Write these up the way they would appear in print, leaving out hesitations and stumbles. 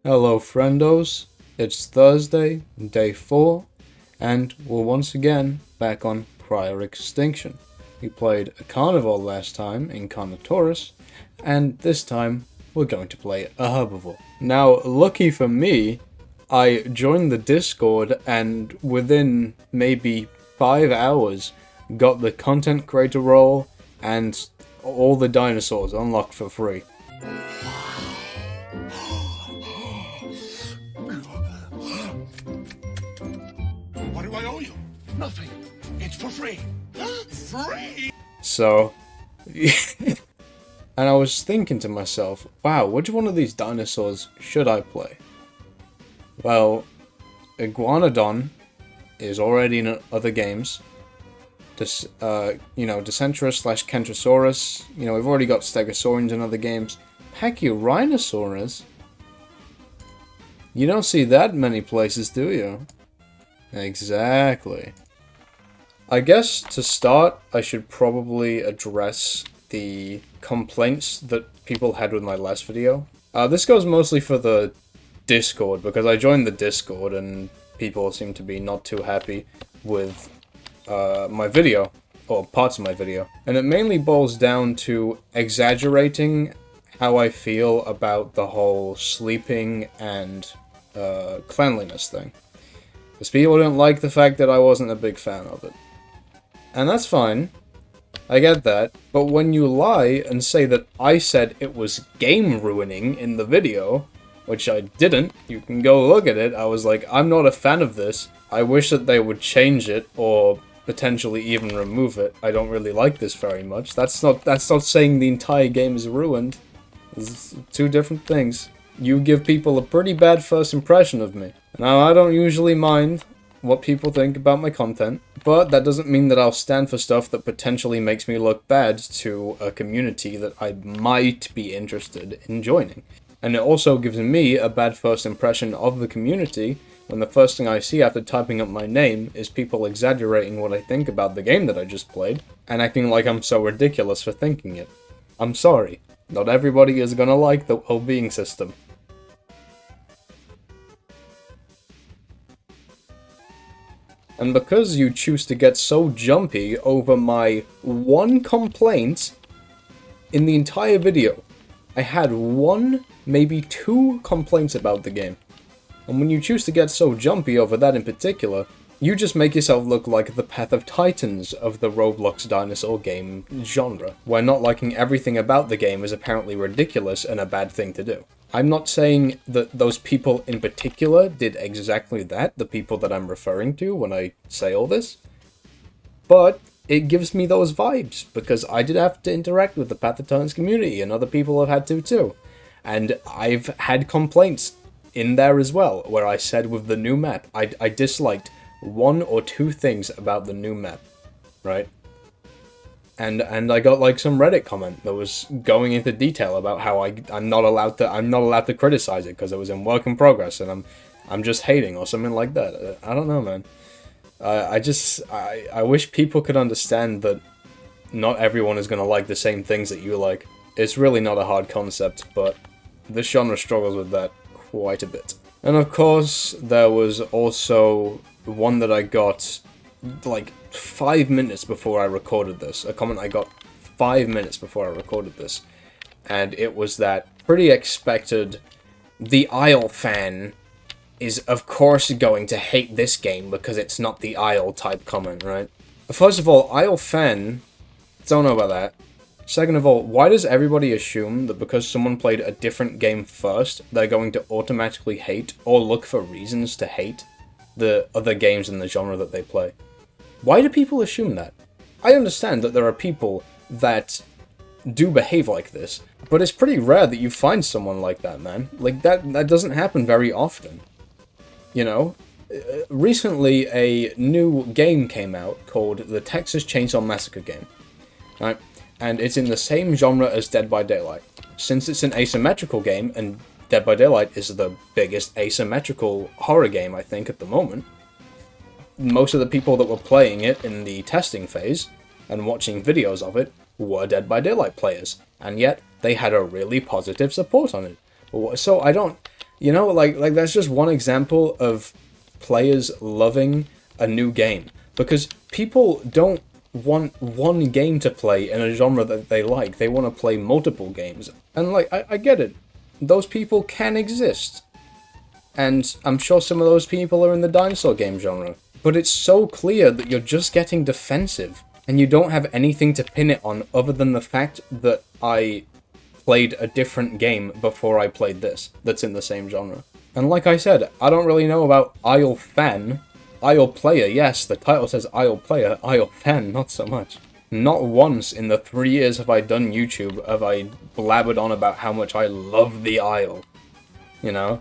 Hello friendos, it's Thursday, day 4, and we're once again back on Prior Extinction. We played a carnivore last time in Carnotaurus, and this time we're going to play a herbivore. Now, lucky for me, I joined the Discord and within maybe 5 hours got the content creator role and all the dinosaurs unlocked for free. What do I owe you? Nothing. It's for free. Free? So, and I was thinking to myself, wow, which one of these dinosaurs should I play? Well, Iguanodon is already in other games. Decentrus slash Kentrosaurus. We've already got Stegosaurians in other games. Pachyrhinosaurus? You don't see that many places, do you? Exactly. I guess to start, I should probably address the complaints that people had with my last video. This goes mostly for the Discord, because I joined the Discord and people seem to be not too happy with my video, or parts of my video. And it mainly boils down to exaggerating how I feel about the whole sleeping and cleanliness thing. Because people didn't like the fact that I wasn't a big fan of it. And that's fine. I get that. But when you lie and say that I said it was game ruining in the video, which I didn't, you can go look at it, I was like, I'm not a fan of this. I wish that they would change it or potentially even remove it. I don't really like this very much. That's not saying the entire game is ruined. It's two different things. You give people a pretty bad first impression of me. Now, I don't usually mind what people think about my content, but that doesn't mean that I'll stand for stuff that potentially makes me look bad to a community that I might be interested in joining. And it also gives me a bad first impression of the community when the first thing I see after typing up my name is people exaggerating what I think about the game that I just played, and acting like I'm so ridiculous for thinking it. I'm sorry, not everybody is gonna like the well-being system. And because you choose to get so jumpy over my one complaint in the entire video, I had one, maybe two complaints about the game. And when you choose to get so jumpy over that in particular, you just make yourself look like the Path of Titans of the Roblox dinosaur game genre, where not liking everything about the game is apparently ridiculous and a bad thing to do. I'm not saying that those people in particular did exactly that, the people that I'm referring to when I say all this, but it gives me those vibes, because I did have to interact with the Path of Titans community, and other people have had to too. And I've had complaints in there as well, where I said with the new map, I disliked one or two things about the new map, right? And I got like some Reddit comment that was going into detail about how I'm not allowed to criticize it because it was in work in progress and I'm just hating or something like that. I don't know, man. I wish people could understand that not everyone is gonna like the same things that you like. It's really not a hard concept, but this genre struggles with that quite a bit. And of course, there was also one that I got like 5 minutes before I recorded this. A comment I got 5 minutes before I recorded this. And it was that pretty expected, the Isle fan is of course going to hate this game because it's not the Isle type comment, right? First of all, Isle fan, don't know about that. Second of all, why does everybody assume that because someone played a different game first, they're going to automatically hate or look for reasons to hate the other games in the genre that they play? Why do people assume that? I understand that there are people that do behave like this, but it's pretty rare that you find someone like that, man. Like, that doesn't happen very often. You know? Recently, a new game came out called the Texas Chainsaw Massacre game. Right? And it's in the same genre as Dead by Daylight. Since it's an asymmetrical game, and Dead by Daylight is the biggest asymmetrical horror game, I think, at the moment, most of the people that were playing it in the testing phase and watching videos of it were Dead by Daylight players, and yet they had a really positive support on it. So I don't... You know, like that's just one example of players loving a new game. Because people don't want one game to play in a genre that they like. They want to play multiple games. And, like, I get it. Those people can exist. And I'm sure some of those people are in the dinosaur game genre. But it's so clear that you're just getting defensive. And you don't have anything to pin it on other than the fact that I played a different game before I played this, that's in the same genre. And like I said, I don't really know about Isle Fan. Isle Player, yes, the title says Isle Player. Isle Fan, not so much. Not once in the 3 years have I done YouTube have I blabbered on about how much I love the Isle. You know?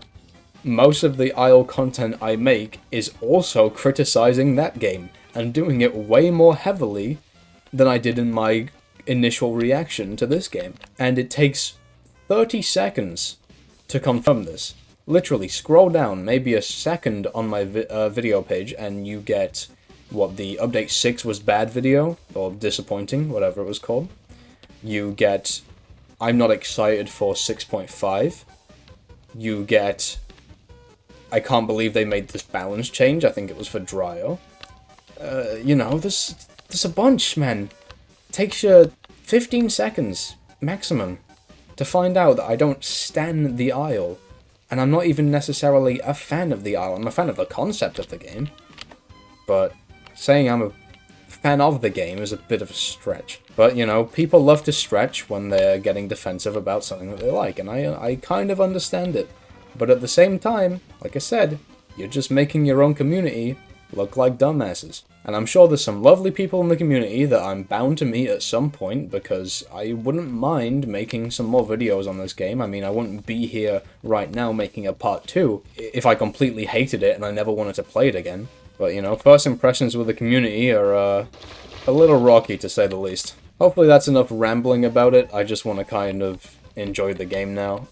Most of the Isle content I make is also criticizing that game, and doing it way more heavily than I did in my initial reaction to this game. And it takes 30 seconds to confirm this. Literally, scroll down maybe a second on my video page and you get what the update 6 was bad video, or disappointing, whatever it was called. You get I'm not excited for 6.5. You get I can't believe they made this balance change. I think it was for Dryo. You know, there's a bunch, man. It takes you 15 seconds, maximum, to find out that I don't stan the Isle. And I'm not even necessarily a fan of the Isle. I'm a fan of the concept of the game. But saying I'm a fan of the game is a bit of a stretch. But, you know, people love to stretch when they're getting defensive about something that they like. And I kind of understand it. But at the same time, like I said, you're just making your own community look like dumbasses. And I'm sure there's some lovely people in the community that I'm bound to meet at some point, because I wouldn't mind making some more videos on this game. I mean, I wouldn't be here right now making a part 2 if I completely hated it and I never wanted to play it again. But, you know, first impressions with the community are a little rocky, to say the least. Hopefully that's enough rambling about it. I just want to kind of enjoy the game now.